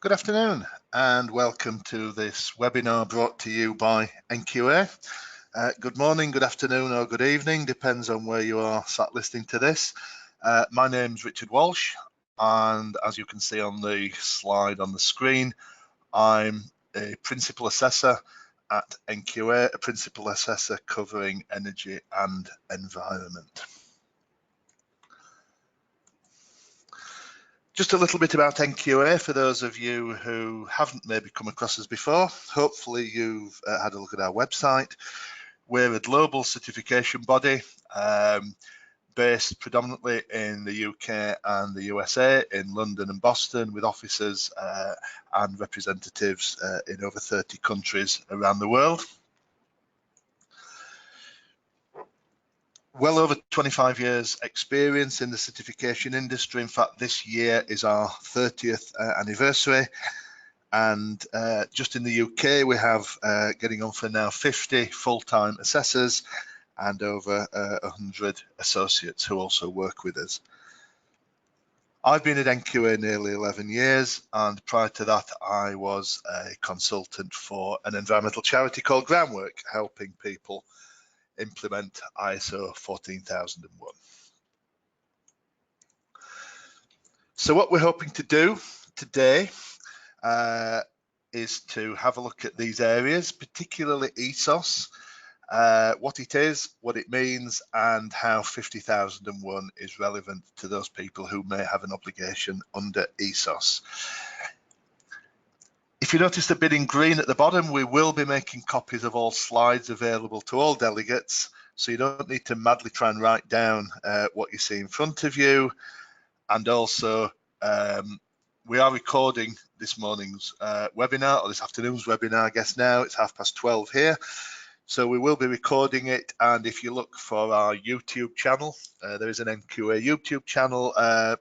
Good afternoon and welcome to this webinar brought to you by NQA. Good morning, good afternoon or good evening, depends on where you are sat listening to this. My name's Richard Walsh and as you can see on the slide on the screen, I'm a Principal Assessor at NQA, a Principal Assessor covering energy and environment. Just a little bit about NQA for those of you who haven't maybe come across us before. Hopefully you've had a look at our website. We're a global certification body based predominantly in the UK and the USA, in London and Boston, with offices and representatives in over 30 countries around the world. Well over 25 years experience in the certification industry. In fact, this year is our 30th anniversary. And just in the UK, we have getting on for now 50 full-time assessors and over 100 associates who also work with us. I've been at NQA nearly 11 years, and prior to that, I was a consultant for an environmental charity called Groundwork, helping people implement ISO 14001. So what we're hoping to do today is to have a look at these areas, particularly ESOS, what it is, what it means, and how 50001 is relevant to those people who may have an obligation under ESOS. If you notice the bit in green at the bottom, we will be making copies of all slides available to all delegates, so you don't need to madly try and write down what you see in front of you. And also, we are recording this morning's webinar, or this afternoon's webinar, I guess now. It's 12:30 here. So we will be recording it, and if you look for our YouTube channel, there is an NQA YouTube channel,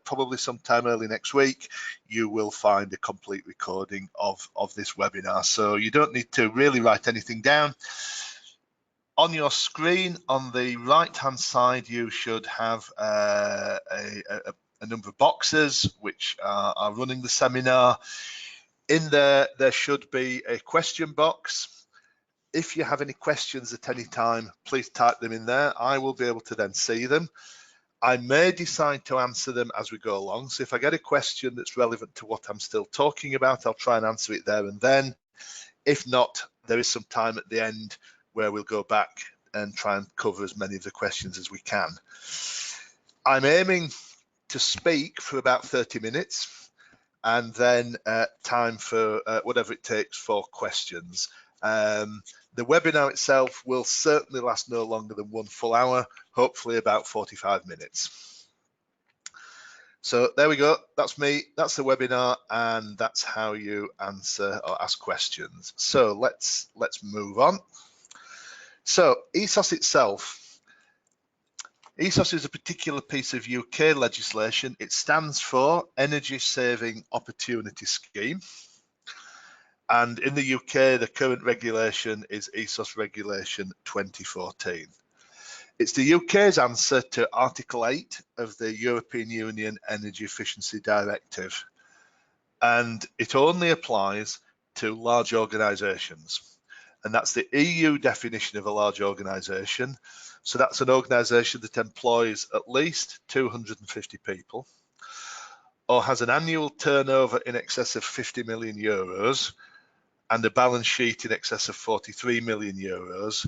probably sometime early next week, you will find a complete recording of this webinar. So you don't need to really write anything down. On your screen, on the right-hand side, you should have a number of boxes which are running the seminar. In there should be a question box. If you have any questions at any time, please type them in there. I will be able to then see them. I may decide to answer them as we go along. So if I get a question that's relevant to what I'm still talking about, I'll try and answer it there and then. If not, there is some time at the end where we'll go back and try and cover as many of the questions as we can. I'm aiming to speak for about 30 minutes and then time for whatever it takes for questions. The webinar itself will certainly last no longer than 1 full hour, hopefully about 45 minutes. So there we go, that's me, that's the webinar, and that's how you answer or ask questions. So let's move on. So ESOS itself. ESOS is a particular piece of UK legislation. It stands for Energy Saving Opportunity Scheme. And in the UK, the current regulation is ESOS Regulation 2014. It's the UK's answer to Article 8 of the European Union Energy Efficiency Directive. And it only applies to large organisations. And that's the EU definition of a large organisation. So that's an organisation that employs at least 250 people or has an annual turnover in excess of 50 million euros and a balance sheet in excess of 43 million euros,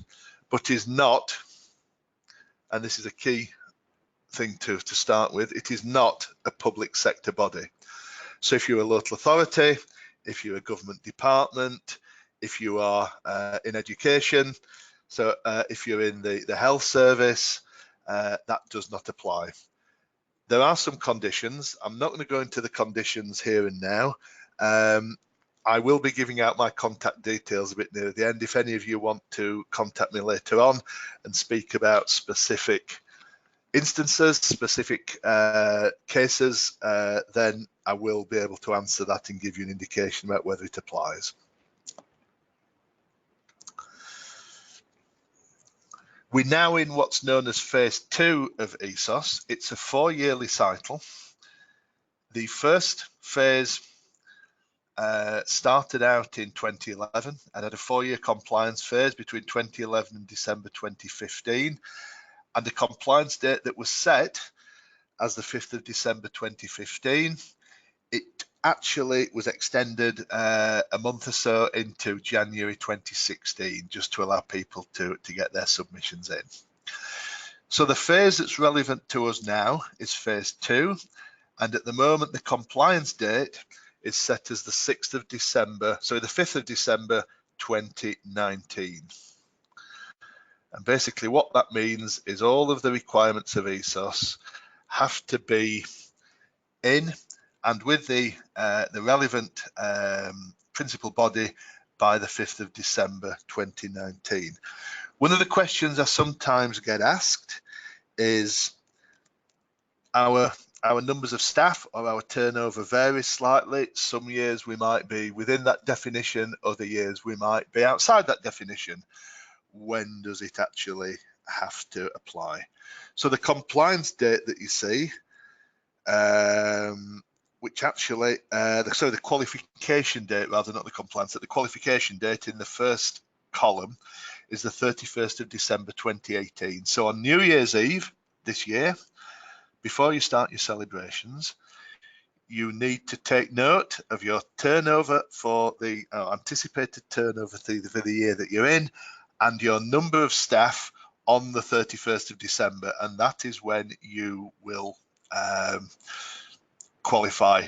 but is not, and this is a key thing to start with, it is not a public sector body. So if you're a local authority, if you're a government department, if you are in education, so if you're in the health service, that does not apply. There are some conditions. I'm not going to go into the conditions here and now. I will be giving out my contact details a bit near the end. If any of you want to contact me later on and speak about specific instances, specific cases, then I will be able to answer that and give you an indication about whether it applies. We're now in what's known as phase 2 of ESOS. It's a 4-yearly cycle. The first phase started out in 2011 and had a 4-year compliance phase between 2011 and December 2015, and the compliance date that was set as the 5th of December 2015, it actually was extended a month or so into January 2016, just to allow people to get their submissions in. So the phase that's relevant to us now is phase 2, and at the moment the compliance date is set as the 6th of December, so the 5th of December 2019. And basically what that means is all of the requirements of ESOS have to be in and with the relevant principal body by the 5th of December 2019. One of the questions I sometimes get asked is our numbers of staff or our turnover varies slightly. Some years we might be within that definition, other years we might be outside that definition. When does it actually have to apply? So the compliance date that you see, which actually, the qualification date rather, not the compliance, the qualification date in the first column is the 31st of December 2018. So on New Year's Eve this year, before you start your celebrations, you need to take note of your turnover for the anticipated turnover for the year that you're in, and your number of staff on the 31st of December, and that is when you will qualify,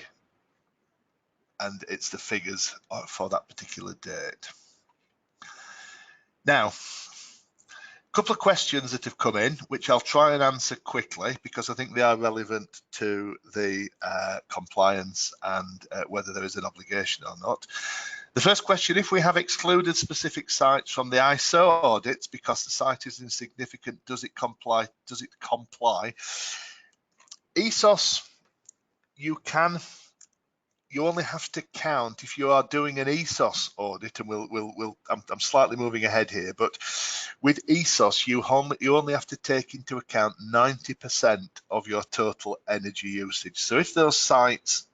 and it's the figures for that particular date. Now, a couple of questions that have come in, which I'll try and answer quickly because I think they are relevant to the compliance and whether there is an obligation or not. The first question: if we have excluded specific sites from the ISO audits because the site is insignificant, does it comply? ESOS, you only have to count if you are doing an ESOS audit, and I'm slightly moving ahead here, but with ESOS you only have to take into account 90% of your total energy usage. So if those sites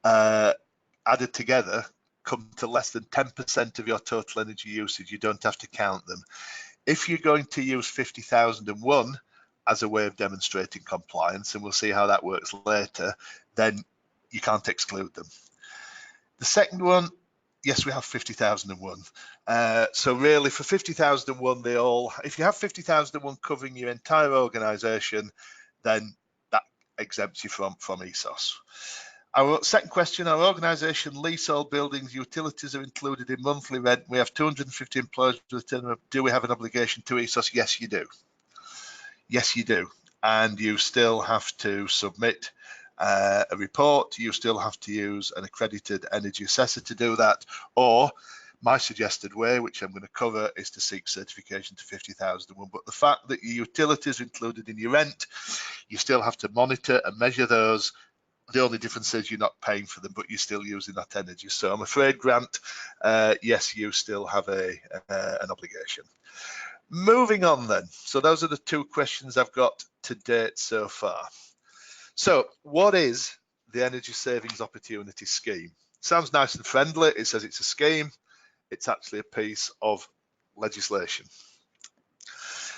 added together come to less than 10% of your total energy usage, you don't have to count them. If you're going to use 50,001 as a way of demonstrating compliance, and we'll see how that works later, then you can't exclude them. The second one, yes, we have 50,001. So really for 50,001, if you have 50,001 covering your entire organisation, then that exempts you from ESOS. Our second question: our organisation lease all buildings, utilities are included in monthly rent. We have 250 employees with a turnover. Do we have an obligation to ESOS? Yes, you do. Yes, you do. And you still have to submit a report. You still have to use an accredited energy assessor to do that, or my suggested way, which I'm going to cover, is to seek certification to 50,001. But the fact that your utilities are included in your rent, you still have to monitor and measure those. The only difference is you're not paying for them, but you're still using that energy. So I'm afraid, Grant, yes, you still have an obligation. Moving on then. So those are the two questions I've got to date so far. So what is the Energy Savings Opportunity Scheme? Sounds nice and friendly. It says it's a scheme. It's actually a piece of legislation.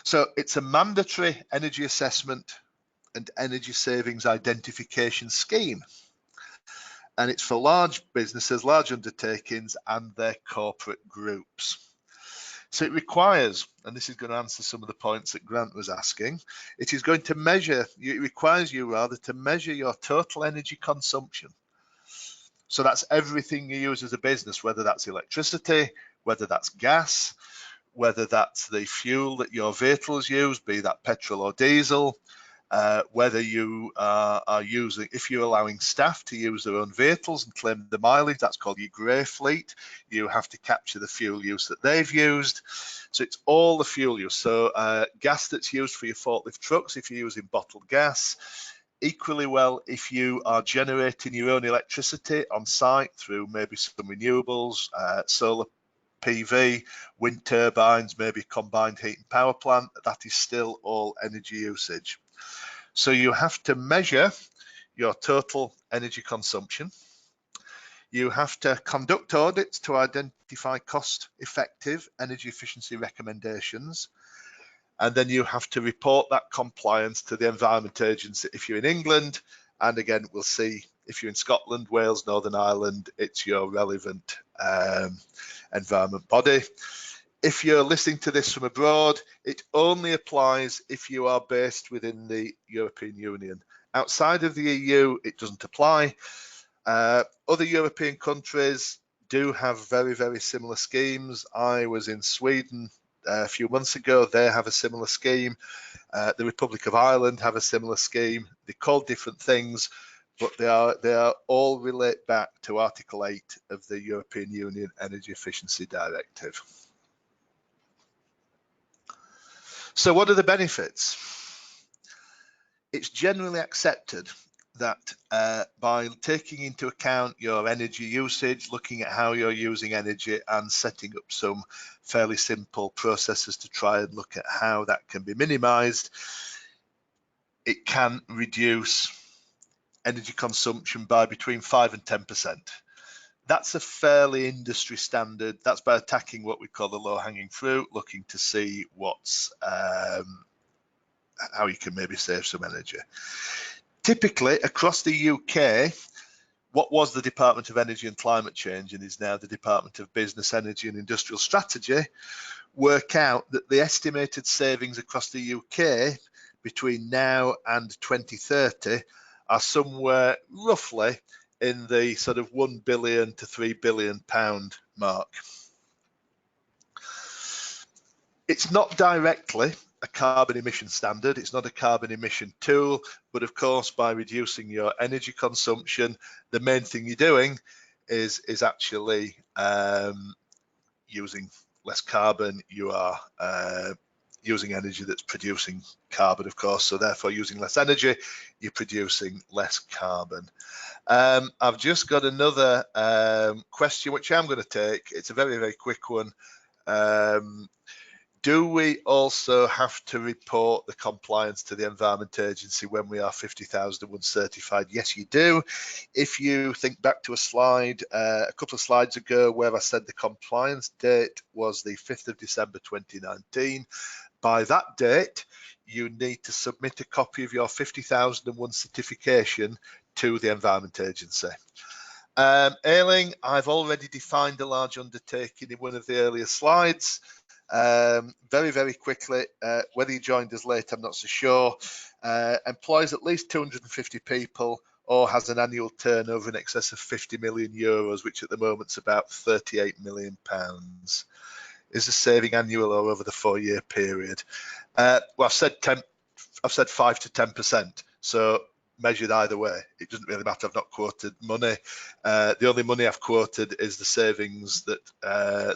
So it's a mandatory energy assessment and energy savings identification scheme. And it's for large businesses, large undertakings, and their corporate groups. So it requires, and this is going to answer some of the points that Grant was asking, it is going to measure, it requires you rather to measure your total energy consumption. So that's everything you use as a business, whether that's electricity, whether that's gas, whether that's the fuel that your vehicles use, be that petrol or diesel, whether you are using, if you're allowing staff to use their own vehicles and claim the mileage, that's called your grey fleet. You have to capture the fuel use that they've used. So it's all the fuel use. So gas that's used for your forklift trucks, if you're using bottled gas. Equally well, if you are generating your own electricity on site through maybe some renewables, solar PV, wind turbines, maybe a combined heat and power plant, that is still all energy usage. So you have to measure your total energy consumption. You have to conduct audits to identify cost-effective energy efficiency recommendations. And then you have to report that compliance to the Environment Agency if you're in England. And again, we'll see if you're in Scotland, Wales, Northern Ireland, it's your relevant environment body. If you're listening to this from abroad, it only applies if you are based within the European Union. Outside of the EU, it doesn't apply. Other European countries do have very, very similar schemes. I was in Sweden a few months ago. They have a similar scheme. The Republic of Ireland have a similar scheme. They're called different things, but they are all relate back to Article 8 of the European Union Energy Efficiency Directive. So what are the benefits? It's generally accepted that by taking into account your energy usage, looking at how you're using energy and setting up some fairly simple processes to try and look at how that can be minimized, it can reduce energy consumption by between 5 and 10%. That's a fairly industry standard. That's by attacking what we call the low-hanging fruit, looking to see what's how you can maybe save some energy. Typically, across the UK, what was the Department of Energy and Climate Change and is now the Department of Business, Energy and Industrial Strategy, work out that the estimated savings across the UK between now and 2030 are somewhere roughly in the sort of £1 billion to £3 billion mark. It's not directly a carbon emission standard, it's not a carbon emission tool, but of course by reducing your energy consumption, the main thing you're doing is actually using less carbon. You are using energy that's producing carbon, of course, so therefore using less energy, you're producing less carbon. I've just got another question which I'm going to take. It's a very, very quick one. Do we also have to report the compliance to the Environment Agency when we are 50,001 certified? Yes, you do. If you think back to a slide, a couple of slides ago, where I said the compliance date was the 5th of December 2019. By that date, you need to submit a copy of your 50,001 certification to the Environment Agency. Ailing, I've already defined a large undertaking in one of the earlier slides. Very, very quickly, whether you joined us late, I'm not so sure, employs at least 250 people or has an annual turnover in excess of 50 million euros, which at the moment is about 38 million pounds. Is the saving annual or over the 4-year period? Well, I've said 5 to 10%, so measured either way. It doesn't really matter. I've not quoted money. The only money I've quoted is the savings that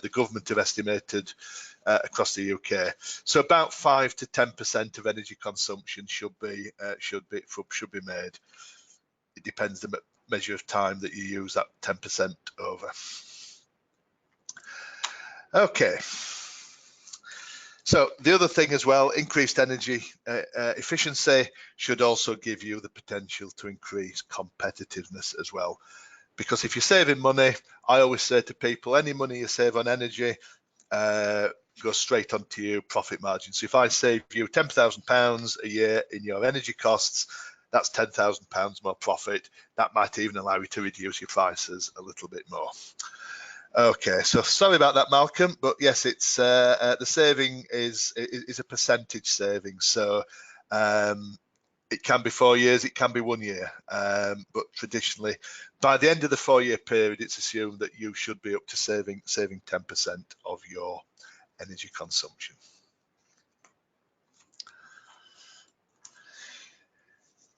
the government have estimated across the UK. So about 5 to 10% of energy consumption should be made. It depends the measure of time that you use that 10% over. Okay. So the other thing as well, increased energy efficiency should also give you the potential to increase competitiveness as well. Because if you're saving money, I always say to people, any money you save on energy goes straight onto your profit margin. So if I save you £10,000 a year in your energy costs, that's £10,000 more profit. That might even allow you to reduce your prices a little bit more. Okay, so sorry about that, Malcolm, but yes, it's the saving is a percentage saving. So it can be 4 years, it can be 1 year, but traditionally, by the end of the 4-year period, it's assumed that you should be up to saving 10% of your energy consumption.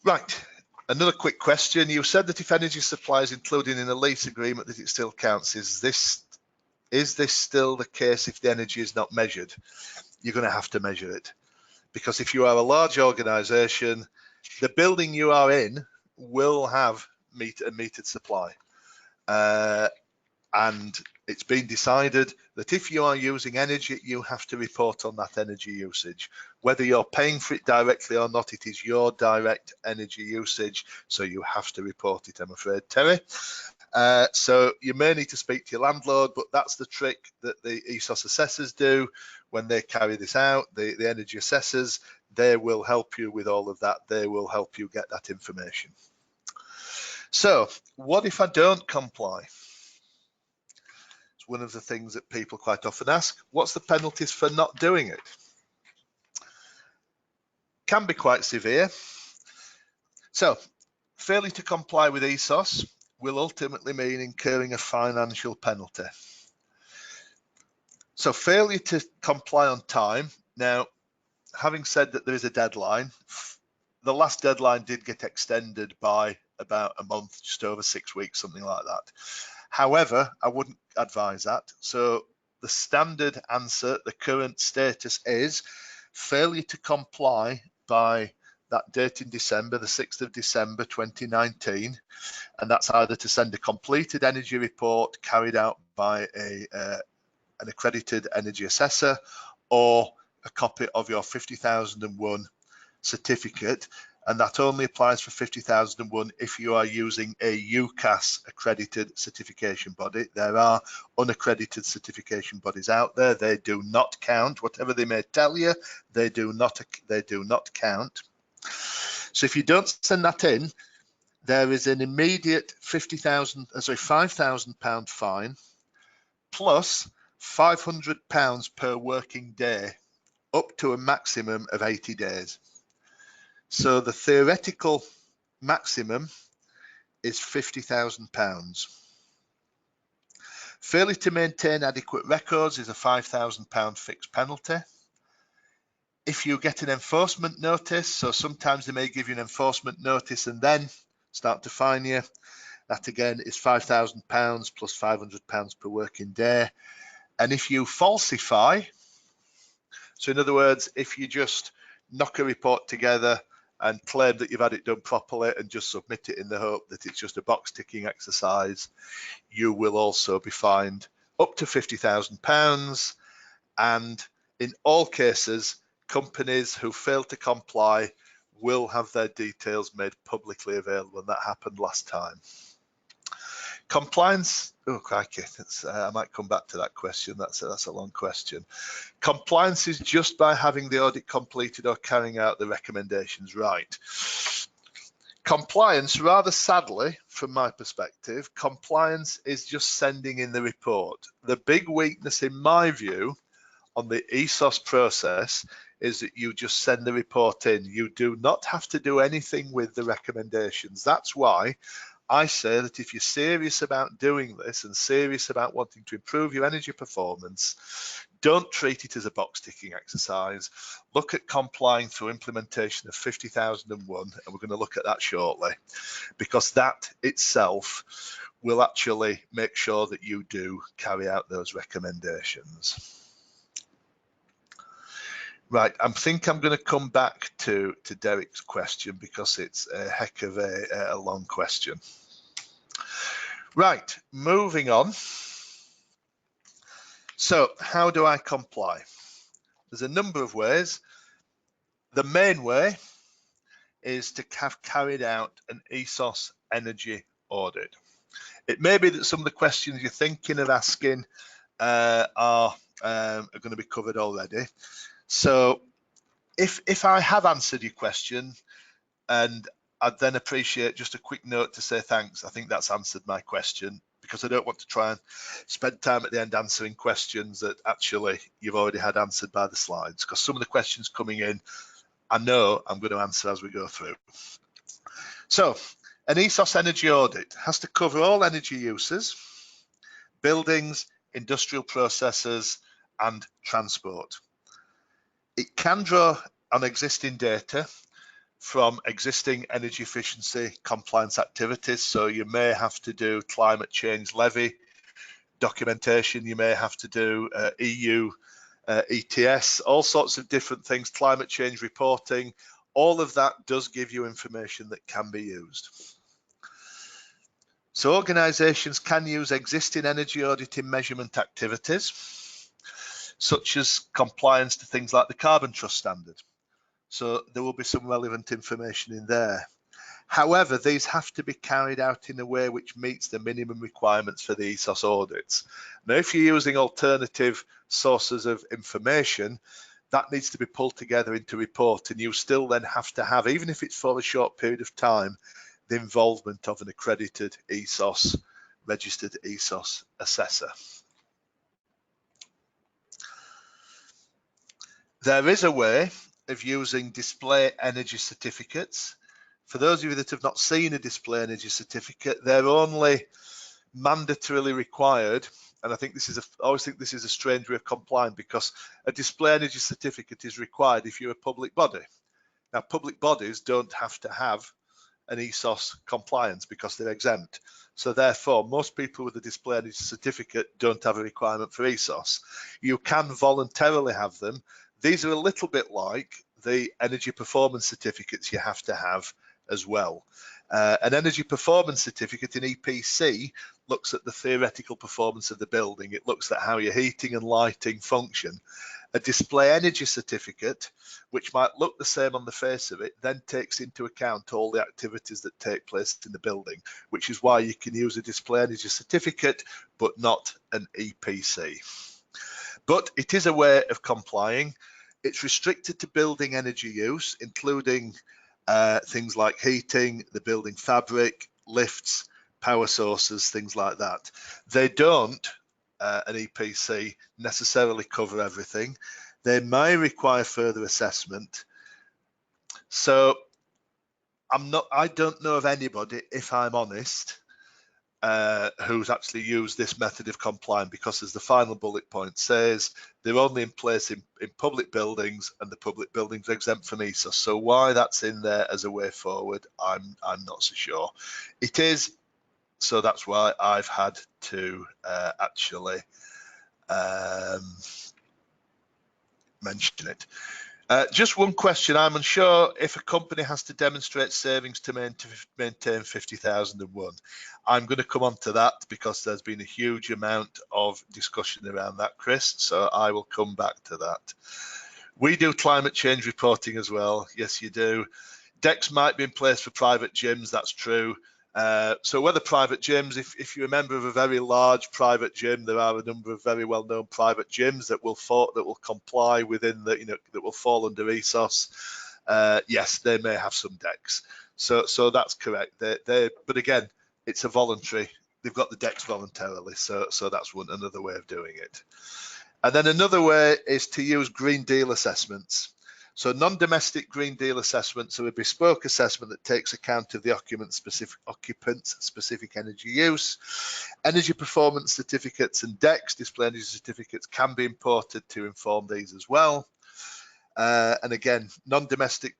Right. Another quick question. You said that if energy supply is included in a lease agreement that it still counts. Is this still the case if the energy is not measured? You're going to have to measure it, because if you are a large organisation, the building you are in will have a metered supply. And it's been decided that if you are using energy, you have to report on that energy usage. Whether you're paying for it directly or not, it is your direct energy usage, so you have to report it, I'm afraid, Terry. So you may need to speak to your landlord, but that's the trick that the ESOS assessors do when they carry this out. The energy assessors, they will help you with all of that. They will help you get that information. So what if I don't comply? It's one of the things that people quite often ask. What's the penalties for not doing it? Can be quite severe. So failure to comply with ESOS will ultimately mean incurring a financial penalty. So failure to comply on time. Now, having said that there is a deadline, the last deadline did get extended by about a month, just over 6 weeks, something like that. However, I wouldn't advise that. So the standard answer, the current status is failure to comply by that date in December, the 6th of December 2019, and that's either to send a completed energy report carried out by an accredited energy assessor, or a copy of your 50,001 certificate, and that only applies for 50,001 if you are using a UCAS accredited certification body. There are unaccredited certification bodies out there. They do not count. Whatever they may tell you, they do not count. So if you don't send that in, there is an immediate £5,000 fine plus £500 per working day, up to a maximum of 80 days. So the theoretical maximum is £50,000. Failure to maintain adequate records is a £5,000 fixed penalty. If you get an enforcement notice, so sometimes they may give you an enforcement notice and then start to fine you, that again is £5,000 plus £500 per working day. And if you falsify, so in other words, if you just knock a report together and claim that you've had it done properly and just submit it in the hope that it's just a box ticking exercise, you will also be fined up to £50,000. And in all cases, companies who fail to comply will have their details made publicly available, and that happened last time. Compliance, oh crikey, I might come back to that question. That's a long question. Compliance is just by having the audit completed or carrying out the recommendations right. Compliance, rather sadly, from my perspective, compliance is just sending in the report. The big weakness, in my view, on the ESOS process is that you just send the report in. You do not have to do anything with the recommendations. That's why I say that if you're serious about doing this and serious about wanting to improve your energy performance, don't treat it as a box ticking exercise. Look at complying through implementation of 50,001, and we're going to look at that shortly, because that itself will actually make sure that you do carry out those recommendations. Right, I think I'm going to come back to Derek's question because it's a heck of a long question. Right, moving on. So how do I comply? There's a number of ways. The main way is to have carried out an ESOS energy audit. It may be that some of the questions you're thinking of asking are going to be covered already. So if I have answered your question, and I'd then appreciate just a quick note to say thanks, I think that's answered my question, because I don't want to try and spend time at the end answering questions that actually you've already had answered by the slides, because some of the questions coming in, I know I'm going to answer as we go through. So an ESOS energy audit has to cover all energy uses, buildings, industrial processes, and transport. It can draw on existing data from existing energy efficiency compliance activities. So you may have to do climate change levy documentation, you may have to do EU ETS, all sorts of different things, climate change reporting. All of that does give you information that can be used. So organisations can use existing energy auditing measurement activities, such as compliance to things like the Carbon Trust standard. So there will be some relevant information in there. However, these have to be carried out in a way which meets the minimum requirements for the ESOS audits. Now, if you're using alternative sources of information, that needs to be pulled together into a report, and you still then have to have, even if it's for a short period of time, the involvement of an accredited ESOS, registered ESOS assessor. There is a way of using display energy certificates. For those of you that have not seen a display energy certificate, they're only mandatorily required, and I think this is I always think this is a strange way of complying, because a display energy certificate is required if you're a public body. Now, public bodies don't have to have an ESOS compliance because they're exempt. So therefore, most people with a display energy certificate don't have a requirement for ESOS. You can voluntarily have them. These are a little bit like the energy performance certificates you have to have as well. An energy performance certificate in EPC looks at the theoretical performance of the building. It looks at how your heating and lighting function. A display energy certificate, which might look the same on the face of it, then takes into account all the activities that take place in the building, which is why you can use a display energy certificate, but not an EPC. But it is a way of complying. It's restricted to building energy use, including things like heating, the building fabric, lifts, power sources, things like that. They don't, an EPC, necessarily cover everything. They may require further assessment. So I don't know of anybody, if I'm honest, who's actually used this method of complying, because as the final bullet point says, they're only in place in public buildings, and the public buildings are exempt from ESOS. So why that's in there as a way forward, I'm not so sure. It is, so that's why I've had to actually mention it. Just one question. I'm unsure if a company has to demonstrate savings to maintain 50,001. I'm going to come on to that because there's been a huge amount of discussion around that, Chris, so I will come back to that. We do climate change reporting as well. Yes, you do. Decks might be in place for private gyms, that's true. So whether private gyms, if you're a member of a very large private gym, there are a number of very well-known private gyms that will comply within the, that will fall under ESOS. Yes, they may have some decks. So that's correct. But again, it's a voluntary. They've got the decks voluntarily. So that's another way of doing it. And then another way is to use Green Deal assessments. So non-domestic Green Deal assessments are a bespoke assessment that takes account of the occupant's specific energy use. Energy performance certificates and DEX, display energy certificates, can be imported to inform these as well. And again, non-domestic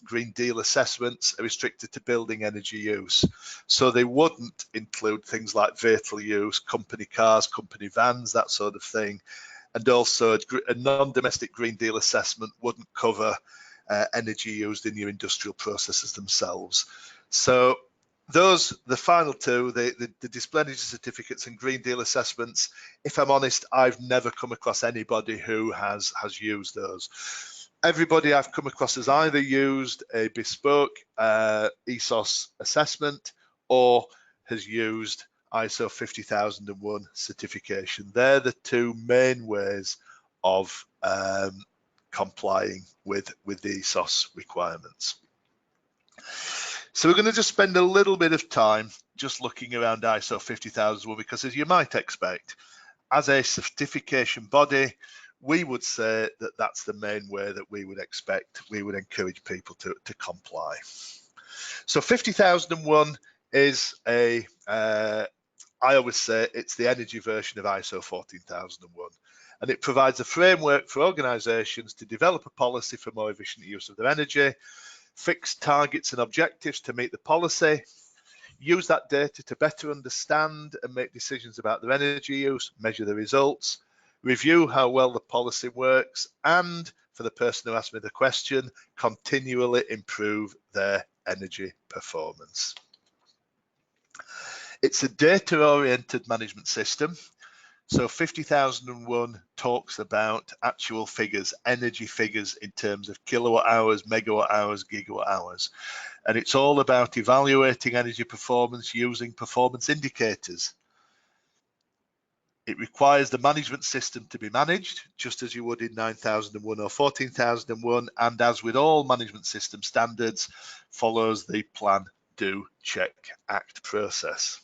Green Deal assessments are restricted to building energy use. So they wouldn't include things like vehicle use, company cars, company vans, that sort of thing. And also a non-domestic Green Deal assessment wouldn't cover energy used in your industrial processes themselves. So those, the final two, the display energy certificates and Green Deal assessments, if I'm honest, I've never come across anybody who has used those. Everybody I've come across has either used a bespoke ESOS assessment or has used ISO 50001 certification. They're the two main ways of complying with the ESOS requirements. So we're going to just spend a little bit of time just looking around ISO 50001, because as you might expect, as a certification body, we would say that that's the main way that we would encourage people to comply. So 50001 is I always say it's the energy version of ISO 14001, and it provides a framework for organisations to develop a policy for more efficient use of their energy, fix targets and objectives to meet the policy, use that data to better understand and make decisions about their energy use, measure the results, review how well the policy works, and, for the person who asked me the question, continually improve their energy performance. It's a data-oriented management system. So 50,001 talks about actual figures, energy figures in terms of kilowatt hours, megawatt hours, gigawatt hours. And it's all about evaluating energy performance using performance indicators. It requires the management system to be managed, just as you would in 9001 or 14,001, and as with all management system standards, follows the plan, do, check, act process.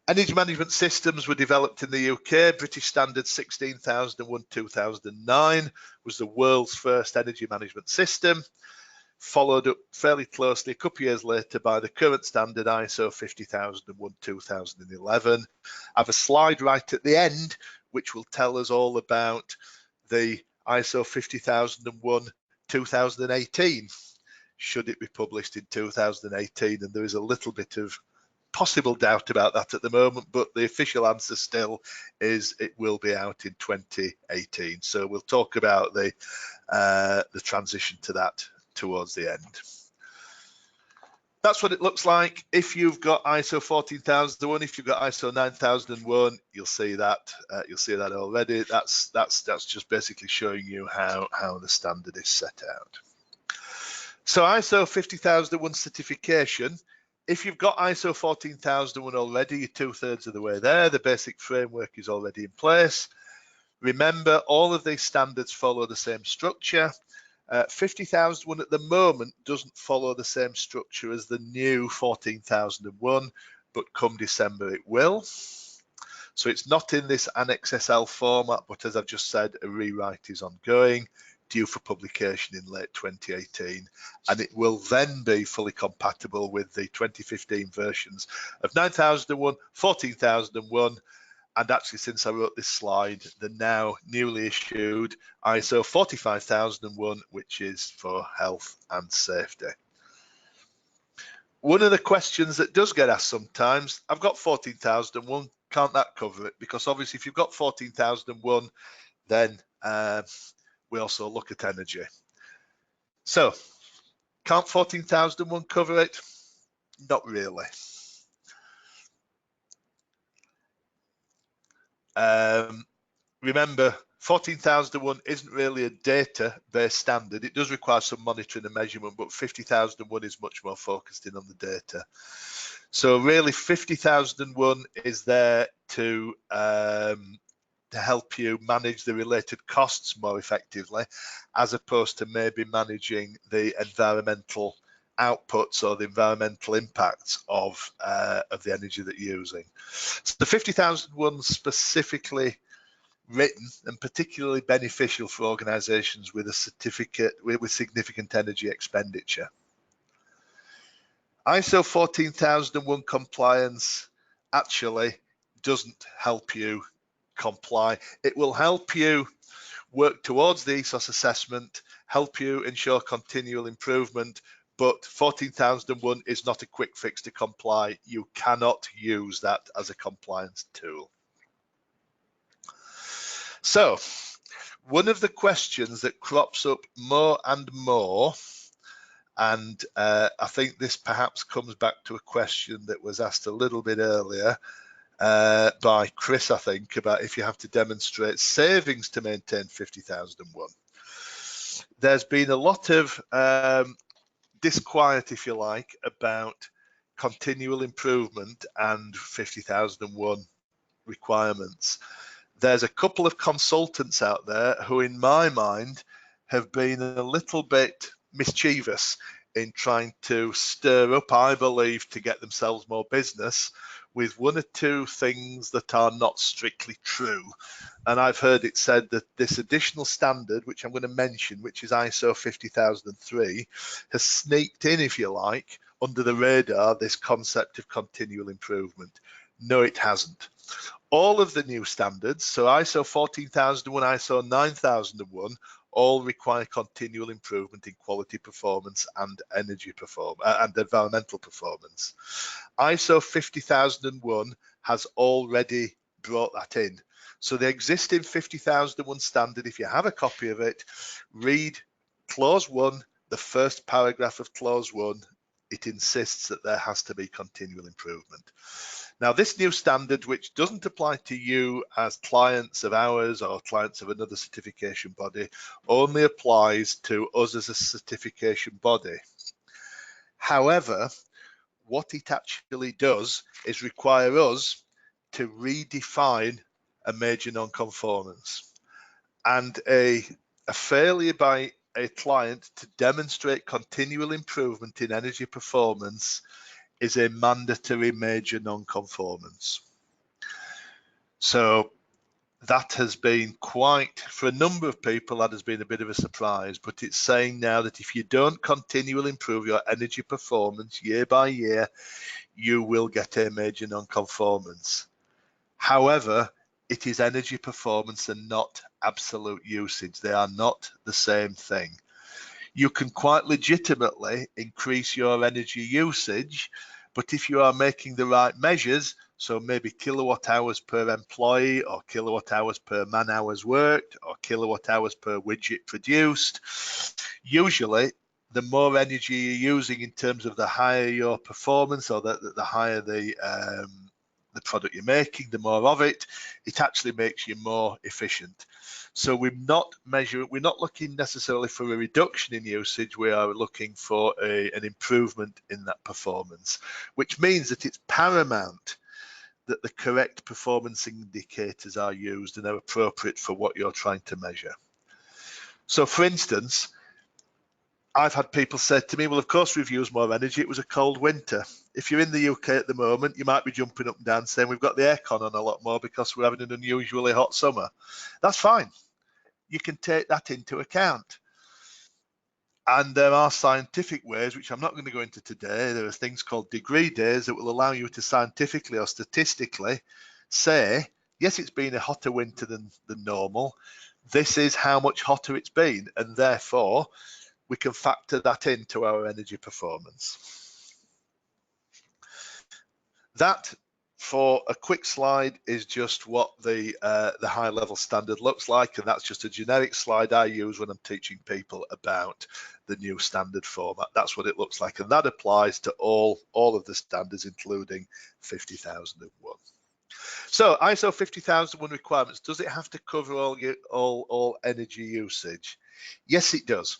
Energy management systems were developed in the UK. British Standard 16001-2009 was the world's first energy management system, followed up fairly closely a couple of years later by the current standard ISO 50001-2011. I have a slide right at the end which will tell us all about the ISO 50001-2018, should it be published in 2018, and there is a little bit of possible doubt about that at the moment, but the official answer still is it will be out in 2018. So we'll talk about the transition to that towards the end. That's what it looks like. If you've got ISO 14001, if you've got ISO 9001, you'll see that already. That's just basically showing you how the standard is set out. So ISO 50001 certification. If you've got ISO 14001 already, you're 2/3 of the way there. The basic framework is already in place. Remember, all of these standards follow the same structure. 50,001 at the moment doesn't follow the same structure as the new 14,001, but come December it will. So it's not in this Annex SL format, but as I've just said, a rewrite is ongoing, due for publication in late 2018, and it will then be fully compatible with the 2015 versions of 9001, 14,001, and actually, since I wrote this slide, the now newly issued ISO 45001, which is for health and safety. One of the questions that does get asked sometimes, I've got 14,001, can't that cover it? Because obviously if you've got 14,001, then we also look at energy. So, can't 14,001 cover it? Not really. Remember, 14,001 isn't really a data-based standard. It does require some monitoring and measurement, but 50,001 is much more focused in on the data. So really, 50,001 is there to help you manage the related costs more effectively, as opposed to maybe managing the environmental outputs or the environmental impacts of the energy that you're using. So the 50,001 specifically written and particularly beneficial for organisations with a certificate with significant energy expenditure. ISO 14001 compliance actually doesn't help you comply. It will help you work towards the ESOS assessment, help you ensure continual improvement, but 14,001 is not a quick fix to comply. You cannot use that as a compliance tool. So, one of the questions that crops up more and more, and I think this perhaps comes back to a question that was asked a little bit earlier by Chris, I think, about if you have to demonstrate savings to maintain 50,001. There's been a lot of disquiet, if you like, about continual improvement and 50,001 requirements. There's a couple of consultants out there who, in my mind, have been a little bit mischievous in trying to stir up, I believe, to get themselves more business with one or two things that are not strictly true. And I've heard it said that this additional standard, which I'm going to mention, which is ISO 50003, has sneaked in, if you like, under the radar, this concept of continual improvement. No, it hasn't. All of the new standards, so ISO 14001, ISO 9001, all require continual improvement in quality performance and energy performance and environmental performance. ISO 50001 has already brought that in. So the existing 50001 standard, if you have a copy of it, read clause 1, the first paragraph of clause 1, it insists that there has to be continual improvement. Now, this new standard, which doesn't apply to you as clients of ours or clients of another certification body, only applies to us as a certification body. However, what it actually does is require us to redefine a major non-conformance, and a failure by a client to demonstrate continual improvement in energy performance is a mandatory major non-conformance. So that has been quite, for a number of people, that has been a bit of a surprise, but it's saying now that if you don't continually improve your energy performance year by year, you will get a major non-conformance. However, it is energy performance and not absolute usage. They are not the same thing. You can quite legitimately increase your energy usage, but if you are making the right measures, so maybe kilowatt hours per employee or kilowatt hours per man hours worked or kilowatt hours per widget produced, usually the more energy you're using in terms of the higher your performance, or the higher the product you're making, the more of it, it actually makes you more efficient. So we're not looking necessarily for a reduction in usage, we are looking for an improvement in that performance, which means that it's paramount that the correct performance indicators are used and they're appropriate for what you're trying to measure. So for instance, I've had people say to me, well, of course we've used more energy, it was a cold winter. If you're in the UK at the moment, you might be jumping up and down saying we've got the aircon on a lot more because we're having an unusually hot summer. That's fine. You can take that into account. And there are scientific ways, which I'm not going to go into today. There are things called degree days that will allow you to scientifically or statistically say, yes, it's been a hotter winter than normal. This is how much hotter it's been, and therefore we can factor that into our energy performance. That, for a quick slide, is just what the high level standard looks like, and that's just a generic slide I use when I'm teaching people about the new standard format. That's what it looks like, and that applies to all of the standards, including 50001. So ISO 50001 requirements, does it have to cover all energy usage? Yes, it does.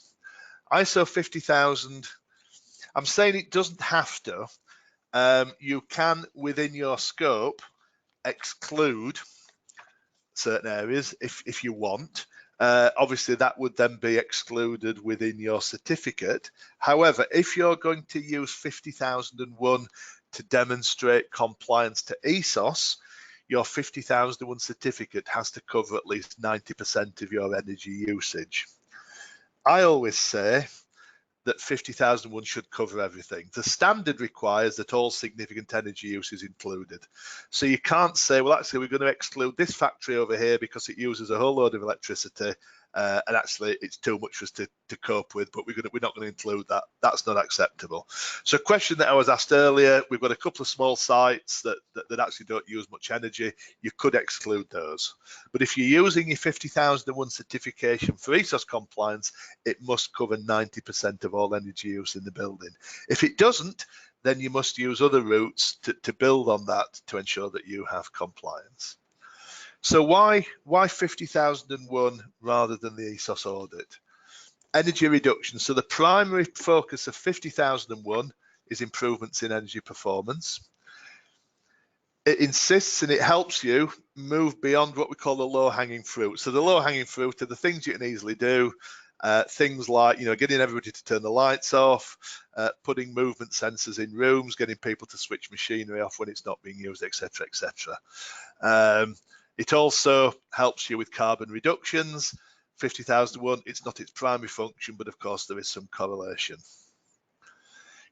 ISO 50000, I'm saying it doesn't have to. You can, within your scope, exclude certain areas if you want. Obviously, that would then be excluded within your certificate. However, if you're going to use 50001 to demonstrate compliance to ESOS, your 50001 certificate has to cover at least 90% of your energy usage. I always say that 50001 should cover everything. The standard requires that all significant energy use is included. So you can't say, well, actually, we're going to exclude this factory over here because it uses a whole load of electricity, and actually it's too much for us to cope with, but we're not going to include that. That's not acceptable. So a question that I was asked earlier, we've got a couple of small sites that actually don't use much energy. You could exclude those. But if you're using your 50001 certification for ESOS compliance, it must cover 90% of all energy use in the building. If it doesn't, then you must use other routes to build on that to ensure that you have compliance. So why 50001 rather than the ESOS audit? Energy reduction. So the primary focus of 50001 is improvements in energy performance. It insists and it helps you move beyond what we call the low-hanging fruit. So the low-hanging fruit are the things you can easily do. Things like, getting everybody to turn the lights off, putting movement sensors in rooms, getting people to switch machinery off when it's not being used, etc., etc. It also helps you with carbon reductions. 50001, it's not its primary function, but of course there is some correlation.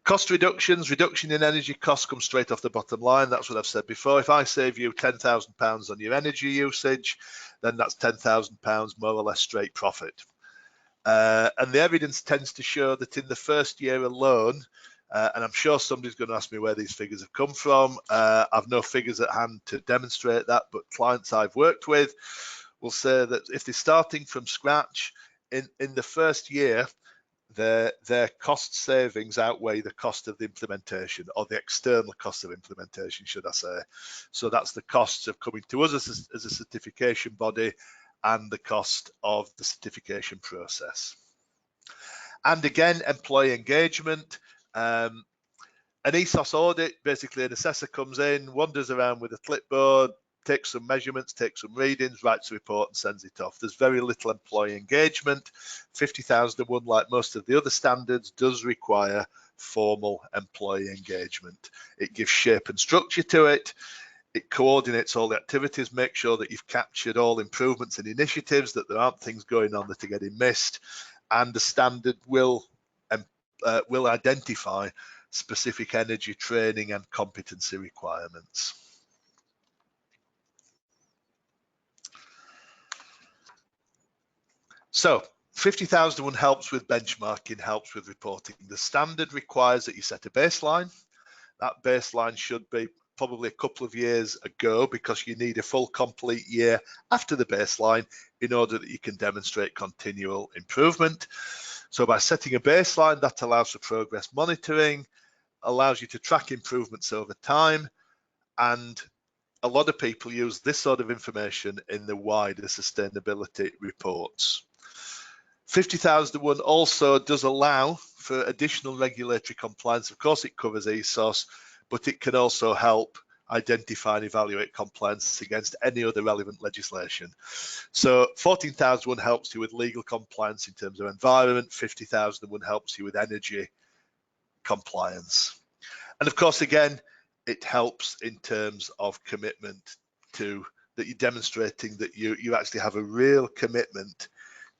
Cost reductions, reduction in energy costs comes straight off the bottom line. That's what I've said before. If I save you £10,000 on your energy usage, then that's £10,000 more or less straight profit. And the evidence tends to show that in the first year alone, and I'm sure somebody's going to ask me where these figures have come from. I've no figures at hand to demonstrate that, but clients I've worked with will say that if they're starting from scratch, in the first year, their cost savings outweigh the cost of the implementation, or the external cost of implementation, should I say. So that's the costs of coming to us as a certification body and the cost of the certification process. And again, employee engagement. An ESOS audit, basically an assessor comes in, wanders around with a clipboard, takes some measurements, takes some readings, writes a report and sends it off. There's very little employee engagement. 50,001, like most of the other standards, does require formal employee engagement. It gives shape and structure to it. It coordinates all the activities, makes sure that you've captured all improvements and initiatives, that there aren't things going on that are getting missed, and the standard will identify specific energy training and competency requirements. So 50,001 helps with benchmarking, helps with reporting. The standard requires that you set a baseline. That baseline should be probably a couple of years ago, because you need a full complete year after the baseline in order that you can demonstrate continual improvement. So by setting a baseline, that allows for progress monitoring, allows you to track improvements over time, and a lot of people use this sort of information in the wider sustainability reports. 50,001 also does allow for additional regulatory compliance. Of course, it covers ESOS, but it can also help identify and evaluate compliance against any other relevant legislation. So 14,001 helps you with legal compliance in terms of environment. 50,001 helps you with energy compliance. And of course, again, it helps in terms of commitment to that you're demonstrating that you actually have a real commitment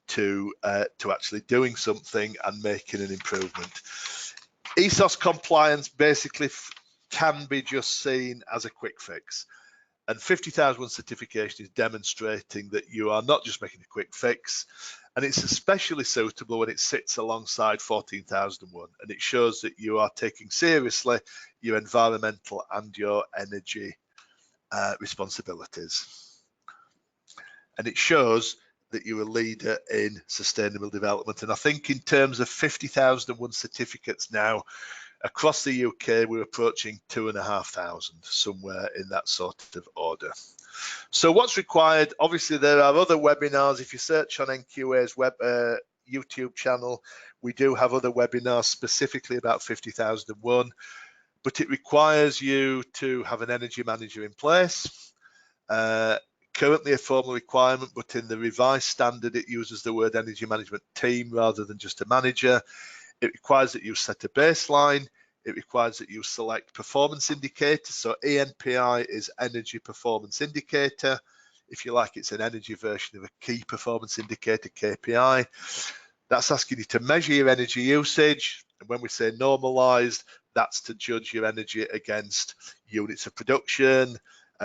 to actually doing something and making an improvement. ESOS compliance basically can be just seen as a quick fix, and 50,001 certification is demonstrating that you are not just making a quick fix, and it's especially suitable when it sits alongside 14,001, and it shows that you are taking seriously your environmental and your energy responsibilities, and it shows that you're a leader in sustainable development. And I think in terms of 50,001 certificates now across the UK, we're approaching 2,500, somewhere in that sort of order. So what's required? Obviously, there are other webinars. If you search on NQA's YouTube channel, we do have other webinars specifically about 50,001, but it requires you to have an energy manager in place. Currently a formal requirement, but in the revised standard, it uses the word energy management team rather than just a manager. It requires that you set a baseline. It requires that you select performance indicators. So ENPI is energy performance indicator. If you like, it's an energy version of a key performance indicator, KPI. That's asking you to measure your energy usage. And when we say normalized, that's to judge your energy against units of production,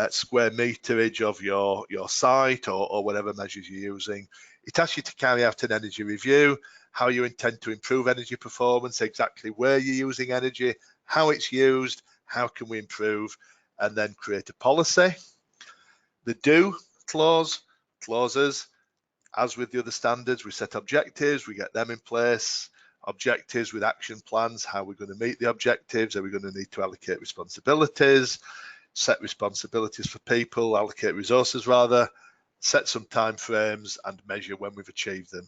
square meterage of your site, or whatever measures you're using. It asks you to carry out an energy review, how you intend to improve energy performance, exactly where you're using energy, how it's used, how can we improve, and then create a policy. The do clauses, as with the other standards, we set objectives, we get them in place, objectives with action plans, how we're going to meet the objectives, are we going to need to allocate responsibilities, set responsibilities for people, allocate resources rather, set some time frames and measure when we've achieved them.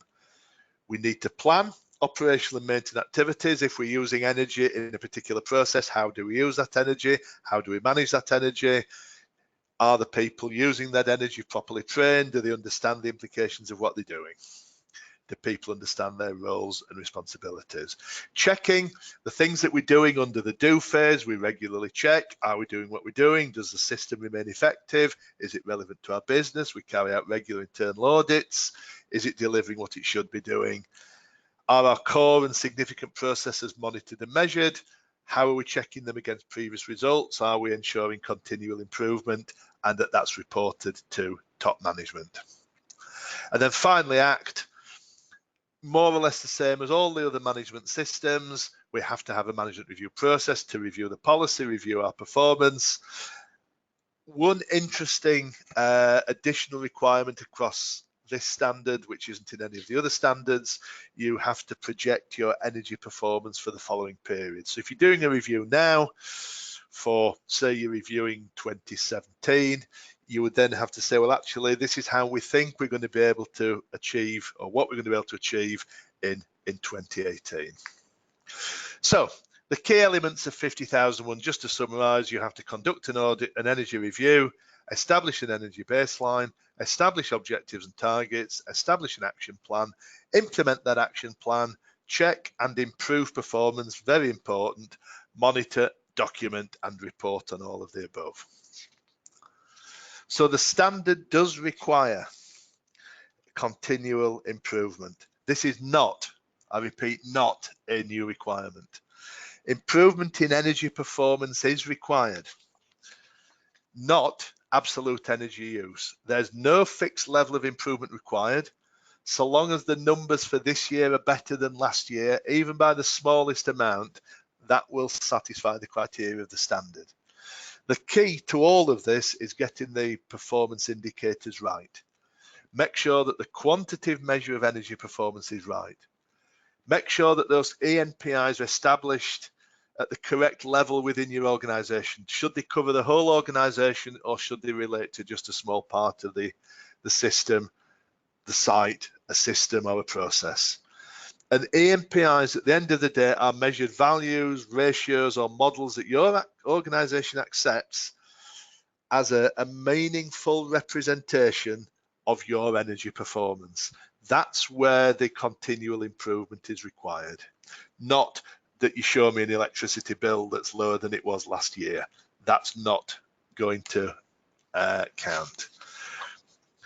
We need to plan operational and maintenance activities. If we're using energy in a particular process, how do we use that energy? How do we manage that energy? Are the people using that energy properly trained? Do they understand the implications of what they're doing? Do people understand their roles and responsibilities? Checking the things that we're doing under the do phase, we regularly check. Are we doing what we're doing? Does the system remain effective? Is it relevant to our business? We carry out regular internal audits. Is it delivering what it should be doing? Are our core and significant processes monitored and measured? How are we checking them against previous results? Are we ensuring continual improvement and that that's reported to top management? And then finally, ACT. More or less the same as all the other management systems. We have to have a management review process to review the policy, review our performance. One interesting additional requirement across this standard, which isn't in any of the other standards, you have to project your energy performance for the following period. So if you're doing a review now for, say, you're reviewing 2017, you would then have to say, well, actually, this is how we think we're going to be able to achieve, or what we're going to be able to achieve in 2018. So the key elements of 50,001, just to summarize, you have to conduct an audit, an energy review, establish an energy baseline, establish objectives and targets, establish an action plan, implement that action plan, check and improve performance, very important, monitor, document and report on all of the above. So the standard does require continual improvement. This is not, I repeat, not a new requirement. Improvement in energy performance is required, not absolute energy use. There's no fixed level of improvement required. So long as the numbers for this year are better than last year, even by the smallest amount, that will satisfy the criteria of the standard. The key to all of this is getting the performance indicators right. Make sure that the quantitative measure of energy performance is right. Make sure that those ENPIs are established at the correct level within your organization. Should they cover the whole organization, or should they relate to just a small part of the system, the site, a system or a process? And ENPIs at the end of the day are measured values, ratios or models that your organization accepts as a meaningful representation of your energy performance. That's where the continual improvement is required, not that you show me an electricity bill that's lower than it was last year. That's not going to count.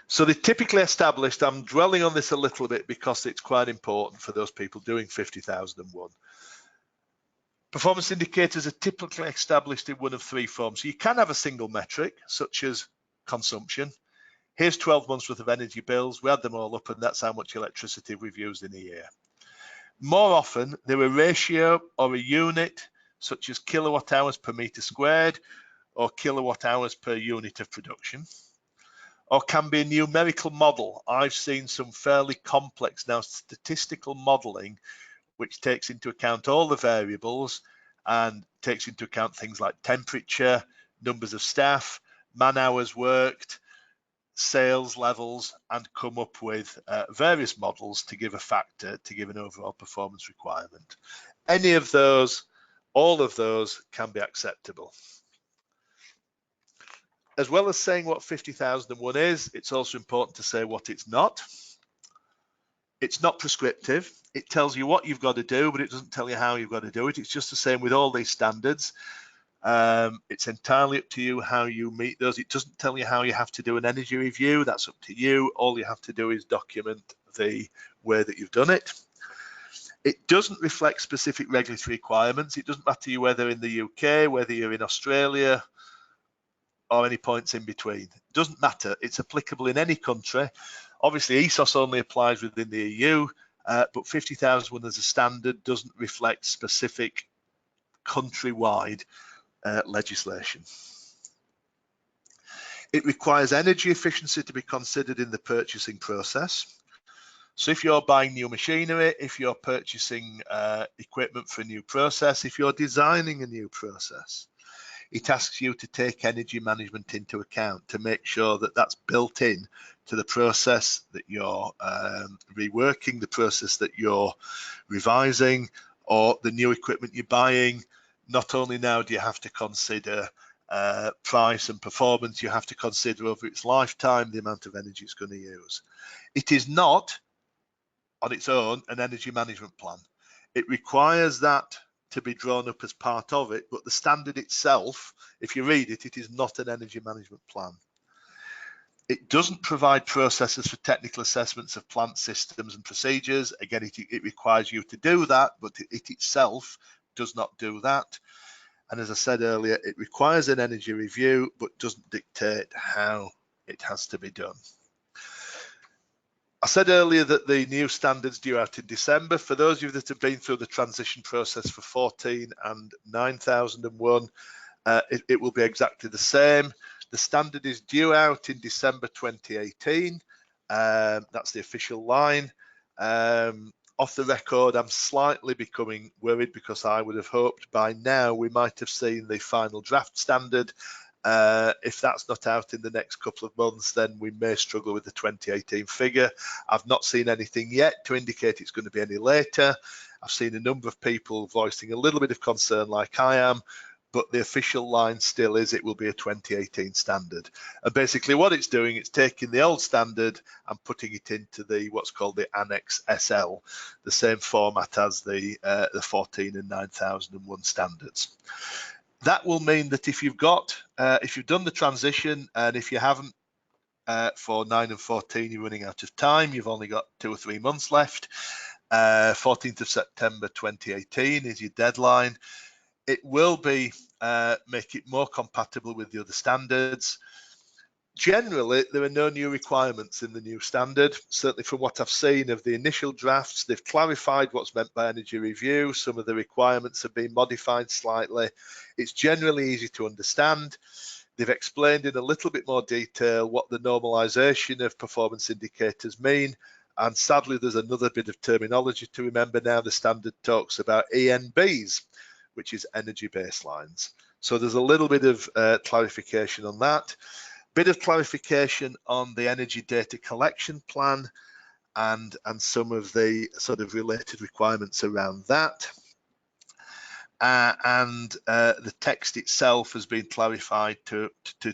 So they're typically established. I'm dwelling on this a little bit because it's quite important for those people doing 50,001. Performance indicators are typically established in one of three forms. So you can have a single metric, such as consumption. Here's 12 months worth of energy bills. We add them all up, and that's how much electricity we've used in a year. More often, they're a ratio or a unit, such as kilowatt hours per meter squared or kilowatt hours per unit of production, or can be a numerical model. I've seen some fairly complex now statistical modeling, which takes into account all the variables and takes into account things like temperature, numbers of staff, man hours worked, sales levels, and come up with various models to give a factor, to give an overall performance requirement. Any of those, all of those can be acceptable. As well as saying what 50,001 is, it's also important to say what it's not. It's not prescriptive. It tells you what you've got to do, but it doesn't tell you how you've got to do it. It's just the same with all these standards. It's entirely up to you how you meet those. It doesn't tell you how you have to do an energy review. That's up to you. All you have to do is document the way that you've done it. It doesn't reflect specific regulatory requirements. It doesn't matter to you whether in the UK, whether you're in Australia, or any points in between. It doesn't matter. It's applicable in any country. Obviously, ESOS only applies within the EU, but 50,001 as a standard doesn't reflect specific countrywide legislation. It requires energy efficiency to be considered in the purchasing process. So if you're buying new machinery, if you're purchasing equipment for a new process, if you're designing a new process, it asks you to take energy management into account to make sure that that's built in to the process that you're reworking, the process that you're revising, or the new equipment you're buying. Not only now do you have to consider price and performance, you have to consider over its lifetime the amount of energy it's going to use. It is not on its own an energy management plan. It requires that to be drawn up as part of it, but the standard itself, if you read it, it is not an energy management plan. It doesn't provide processes for technical assessments of plant systems and procedures. Again, it requires you to do that, but it itself does not do that. And as I said earlier, it requires an energy review, but doesn't dictate how it has to be done. I said earlier that the new standards due out in December. For those of you that have been through the transition process for 14 and 9001, it will be exactly the same. The standard is due out in December 2018, That's the official line. Off the record, I'm slightly becoming worried because I would have hoped by now we might have seen the final draft standard. If that's not out in the next couple of months, then we may struggle with the 2018 figure. I've not seen anything yet to indicate it's going to be any later. I've seen a number of people voicing a little bit of concern like I am, but the official line still is it will be a 2018 standard. And basically what it's doing, it's taking the old standard and putting it into the what's called the Annex SL, the same format as the 14 and 9001 standards. That will mean that if you've done the transition, and if you haven't for 9 and 14, you're running out of time, you've only got 2 or 3 months left. 14th of September 2018 is your deadline. It will be make it more compatible with the other standards. Generally, there are no new requirements in the new standard. Certainly from what I've seen of the initial drafts, they've clarified what's meant by energy review. Some of the requirements have been modified slightly. It's generally easy to understand. They've explained in a little bit more detail what the normalization of performance indicators mean. And sadly, there's another bit of terminology to remember now. The standard talks about ENBs, which is energy baselines. So there's a little bit of clarification on that. Bit of clarification on the energy data collection plan and some of the sort of related requirements around that. The text itself has been clarified to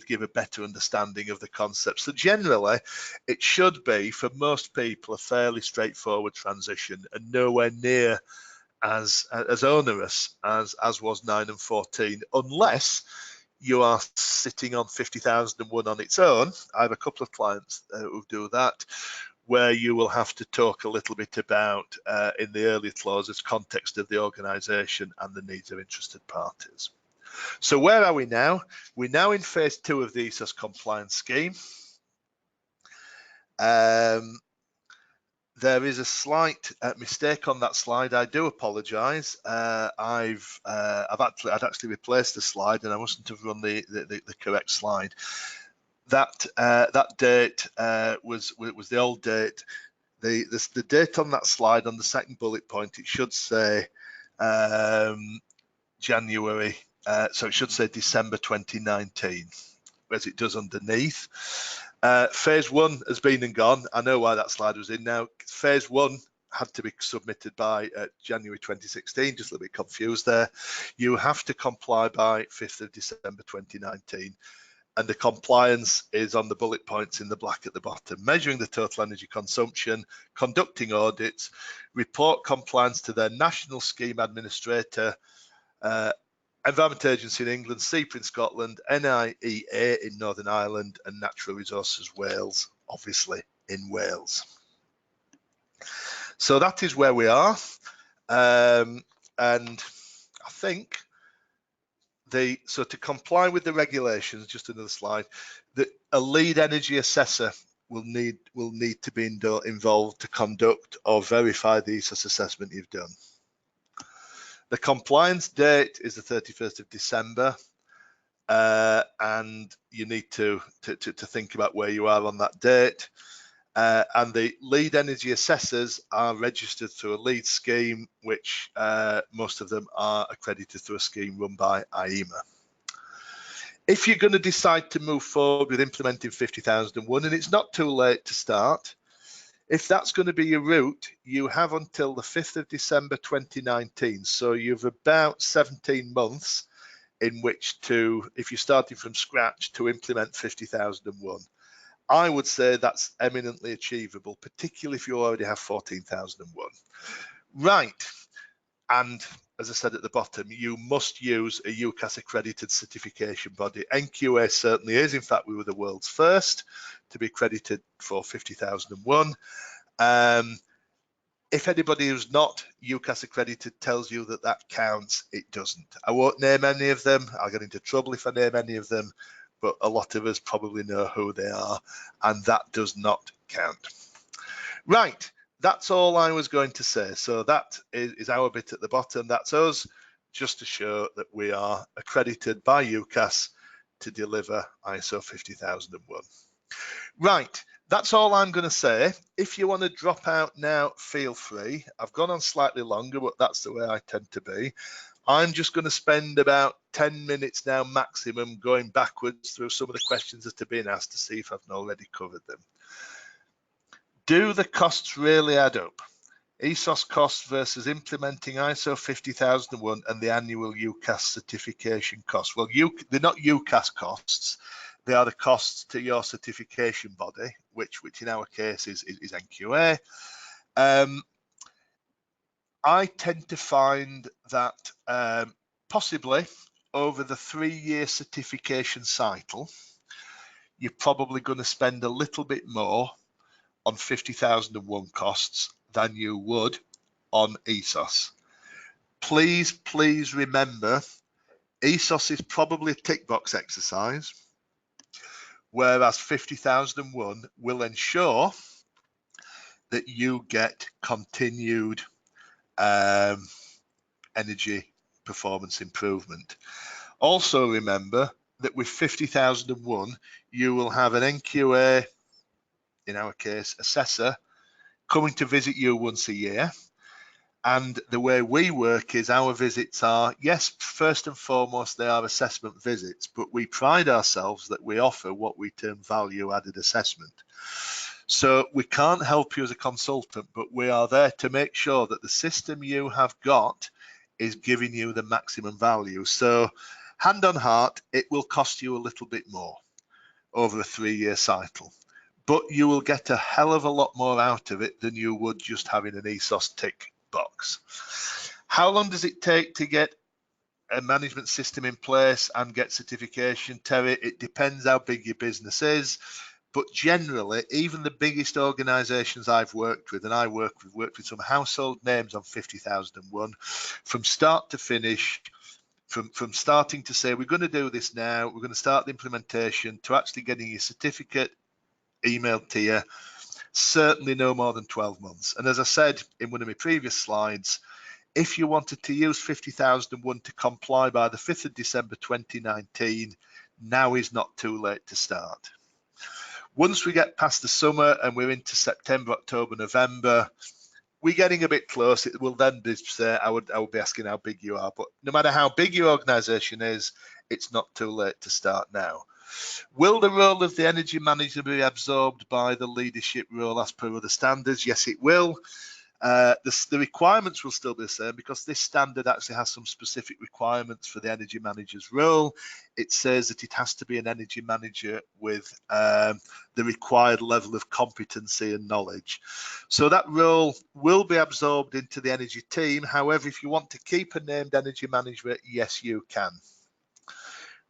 give a better understanding of the concept. So generally, it should be, for most people, a fairly straightforward transition and nowhere near as onerous as was 9 and 14, unless you are sitting on 50,001 on its own. I have a couple of clients who do that, where you will have to talk a little bit about, in the earlier clauses, context of the organisation and the needs of interested parties. So where are we now? We're now in phase 2 of the ESOS compliance scheme. There is a slight mistake on that slide. I do apologise. I'd actually replaced the slide, and I mustn't have run the correct slide. That date was the old date. The date on that slide, on the second bullet point, it should say January. So it should say December 2019, as it does underneath. Phase 1 has been and gone. I know why that slide was in now. Phase 1 had to be submitted by January 2016, just a little bit confused there. You have to comply by 5th of December 2019. And the compliance is on the bullet points in the black at the bottom. Measuring the total energy consumption, conducting audits, report compliance to their national scheme administrator, Environment Agency in England, SEPA in Scotland, NIEA in Northern Ireland, and Natural Resources Wales, obviously in Wales. So that is where we are. And I think so to comply with the regulations, just another slide, that a lead energy assessor will need to be involved to conduct or verify the ESOS assessment you've done. The compliance date is the 31st of December, and you need to think about where you are on that date. And the lead energy assessors are registered through a lead scheme, which most of them are accredited through a scheme run by IEMA. If you're going to decide to move forward with implementing 50,001, and it's not too late to start, if that's going to be your route, you have until the 5th of December 2019. So you've about 17 months in which to, if you're starting from scratch, to implement 50,001. I would say that's eminently achievable, particularly if you already have 14,001. Right, and as I said at the bottom, you must use a UCAS accredited certification body. NQA certainly is. In fact, we were the world's first to be accredited for 50,001. If anybody who's not UCAS accredited tells you that that counts, it doesn't. I won't name any of them. I'll get into trouble if I name any of them, but a lot of us probably know who they are, and that does not count. Right, that's all I was going to say. So that is our bit at the bottom. That's us, just to show that we are accredited by UCAS to deliver ISO 50001. Right, That's all I'm going to say. If you want to drop out now, feel free. I've gone on slightly longer, but that's the way I tend to be. I'm just going to spend about 10 minutes now maximum going backwards through some of the questions that have been asked to see if I've not already covered them. Do the costs really add up? ESOS costs versus implementing ISO 50001 and the annual UCAS certification costs. Well, they're not UCAS costs. They are the costs to your certification body, which in our case is NQA. I tend to find that possibly over the 3-year certification cycle, you're probably going to spend a little bit more on 50001 costs than you would on ESOS. Please remember, ESOS is probably a tick box exercise, whereas 50001 will ensure that you get continued energy performance improvement. Also remember that with 50001, you will have an NQA, in our case, assessor, coming to visit you once a year. And the way we work is our visits are, yes, first and foremost, they are assessment visits, but we pride ourselves that we offer what we term value added assessment. So we can't help you as a consultant, but we are there to make sure that the system you have got is giving you the maximum value. So hand on heart, it will cost you a little bit more over a 3-year cycle, but you will get a hell of a lot more out of it than you would just having an ESOS tick box. How long does it take to get a management system in place and get certification, Terry? It depends how big your business is, but generally, even the biggest organizations I've worked with, and I worked with some household names on 50001, from start to finish, from starting to say, we're going to do this now, we're going to start the implementation, to actually getting your certificate emailed to you, certainly no more than 12 months. And as I said in one of my previous slides, if you wanted to use 50001 to comply by the 5th of December 2019, now is not too late to start. Once we get past the summer and we're into September, October, November, we're getting a bit close. It will then be say, I would be asking how big you are, but no matter how big your organization is, it's not too late to start now. Will the role of the energy manager be absorbed by the leadership role as per other standards? Yes, it will. The requirements will still be the same, because this standard actually has some specific requirements for the energy manager's role. It says that it has to be an energy manager with the required level of competency and knowledge. So that role will be absorbed into the energy team. However, if you want to keep a named energy manager, yes, you can.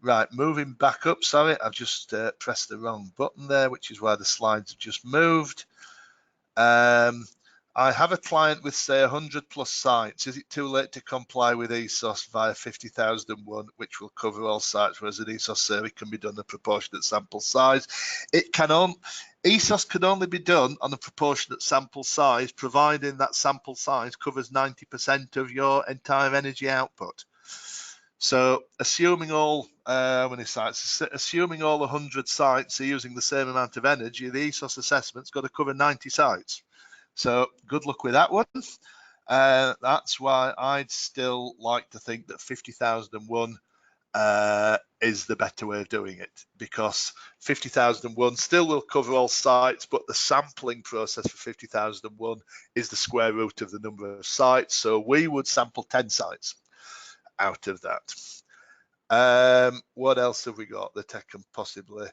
Right, moving back up, sorry, I've just pressed the wrong button there, which is why the slides have just moved. I have a client with, say, 100 plus sites. Is it too late to comply with ESOS via 50001, which will cover all sites, whereas an ESOS survey can be done a proportionate sample size? ESOS can only be done on a proportionate sample size, providing that sample size covers 90% of your entire energy output. So assuming all how many sites? Assuming all 100 sites are using the same amount of energy, the ESOS assessment's got to cover 90 sites. So good luck with that one. That's why I'd still like to think that 50001 is the better way of doing it, because 50001 still will cover all sites, but the sampling process for 50001 is the square root of the number of sites. So we would sample 10 sites out of that. What else have we got that I can possibly...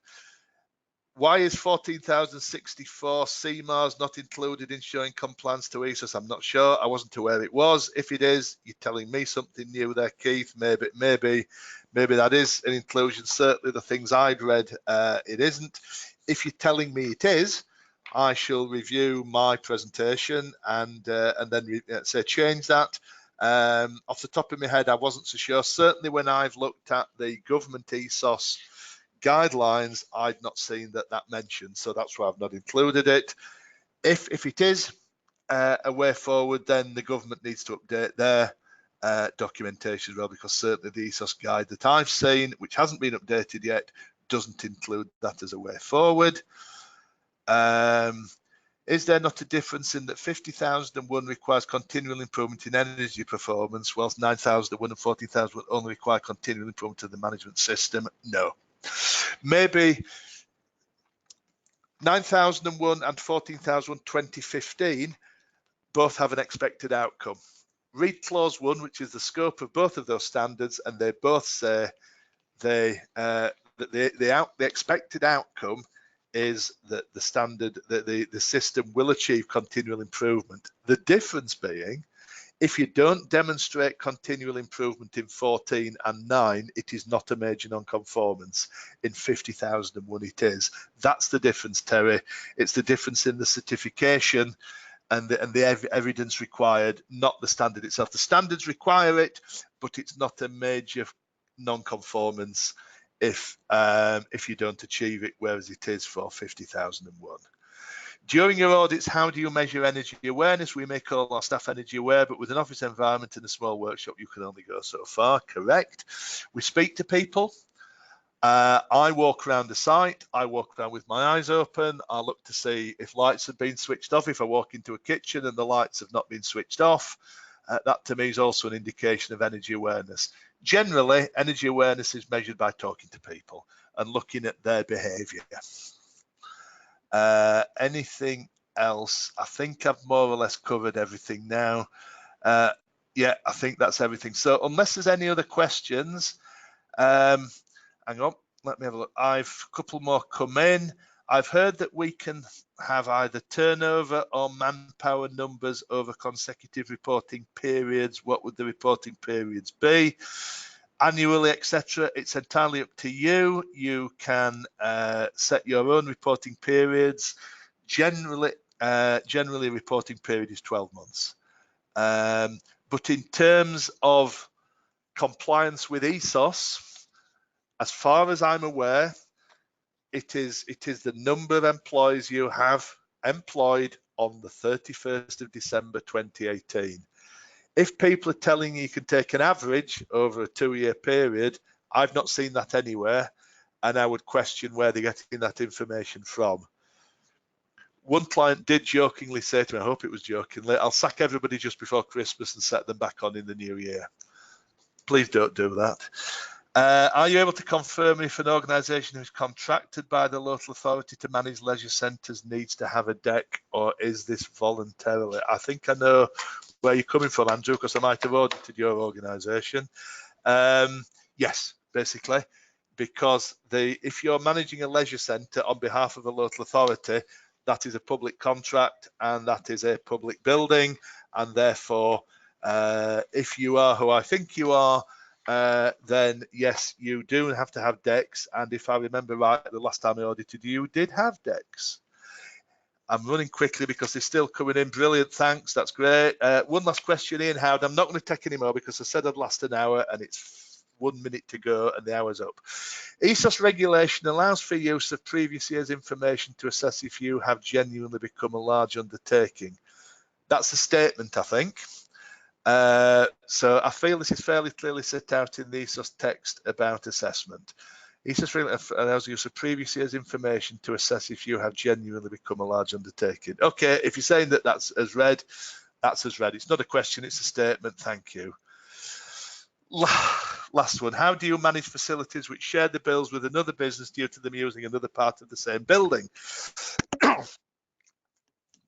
Why is 14,064 CMARs not included in showing compliance to ESOS? I'm not sure. I wasn't aware it was. If it is, you're telling me something new there, Keith. Maybe that is an inclusion. Certainly the things I'd read, it isn't. If you're telling me it is, I shall review my presentation and then say change that. Off the top of my head, I wasn't so sure. Certainly when I've looked at the government ESOS guidelines, I'd not seen that mentioned, so that's why I've not included it. If it is a way forward, then the government needs to update their documentation as well, because certainly the ESOS guide that I've seen, which hasn't been updated yet, doesn't include that as a way forward. Is there not a difference in that 50,001 requires continual improvement in energy performance, whilst 9,001 and 14,000 only require continual improvement of the management system? No. Maybe 9,001 and 14,001 2015 both have an expected outcome. Read clause 1, which is the scope of both of those standards, and they both say that the expected outcome is that the standard, that the system will achieve continual improvement. The difference being, if you don't demonstrate continual improvement in 14 and 9, it is not a major non-conformance. In 50,001 it is. That's the difference, Terry. It's the difference in the certification and the evidence required, not the standard itself. The standards require it, but it's not a major non-conformance if you don't achieve it, whereas it is for 50,001. During your audits, how do you measure energy awareness? We make all our staff energy aware, but with an office environment and a small workshop, you can only go so far. Correct. We speak to people. I walk around the site. I walk around with my eyes open. I look to see if lights have been switched off. If I walk into a kitchen and the lights have not been switched off, that to me is also an indication of energy awareness. Generally, energy awareness is measured by talking to people and looking at their behaviour. Anything else? I think I've more or less covered everything now. Yeah, I think that's everything. So unless there's any other questions, hang on, let me have a look. I've a couple more come in. I've heard that we can have either turnover or manpower numbers over consecutive reporting periods. What would the reporting periods be? Annually, etc. It's entirely up to you. You can set your own reporting periods. Generally, reporting period is 12 months. But in terms of compliance with ESOS, as far as I'm aware, it is the number of employees you have employed on the 31st of December 2018. If people are telling you can take an average over a 2-year period, I've not seen that anywhere, and I would question where they're getting that information from. One client did jokingly say to me, I hope it was jokingly, I'll sack everybody just before Christmas and set them back on in the new year. Please don't do that. Are you able to confirm if an organisation who is contracted by the local authority to manage leisure centres needs to have a deck, or is this voluntarily? I think I know where you're coming from, Andrew, because I might have audited your organisation. Yes, basically, because if you're managing a leisure centre on behalf of a local authority, that is a public contract and that is a public building, and therefore, if you are who I think you are, then yes, you do have to have decks. And if I remember right, the last time I audited you did have decks. I'm running quickly because they're still coming in. Brilliant, thanks, that's great. One last question, Ian Howard. I'm not going to take any more because I said I'd last an hour and it's 1 minute to go and the hour's up. ESOS regulation allows for use of previous year's information to assess if you have genuinely become a large undertaking. That's a statement, I think. So I feel this is fairly clearly set out in the ESOS text about assessment. ESOS allows use of previous year's information to assess if you have genuinely become a large undertaking. Okay, if you're saying that that's as read, that's as read. It's not a question, it's a statement. Thank you. Last one. How do you manage facilities which share the bills with another business due to them using another part of the same building?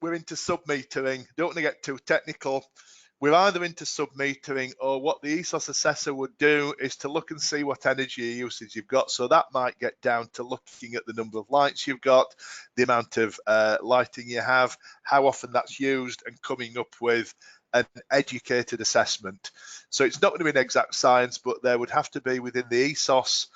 We're into sub-metering. Don't want to get too technical. We're either into sub-metering, or what the ESOS assessor would do is to look and see what energy usage you've got. So that might get down to looking at the number of lights you've got, the amount of lighting you have, how often that's used, and coming up with an educated assessment. So it's not going to be an exact science, but there would have to be within the ESOS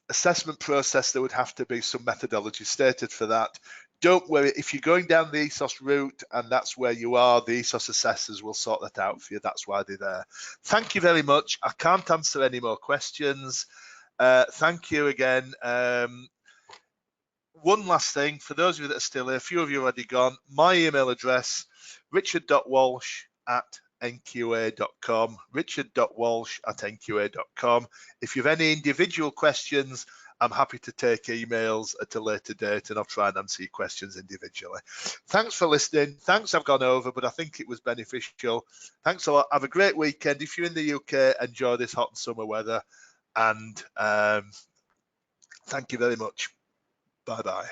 assessment process, there would have to be some methodology stated for that. Don't worry, if you're going down the ESOS route and that's where you are, the ESOS assessors will sort that out for you. That's why they're there. Thank you very much. I can't answer any more questions. Thank you again. One last thing, for those of you that are still here, a few of you already gone, my email address, richard.walsh@nqa.com, richard.walsh@nqa.com. If you have any individual questions, I'm happy to take emails at a later date, and I'll try and answer your questions individually. Thanks for listening. Thanks I've gone over, but I think it was beneficial. Thanks a lot. Have a great weekend. If you're in the UK, enjoy this hot and summer weather. And thank you very much. Bye-bye.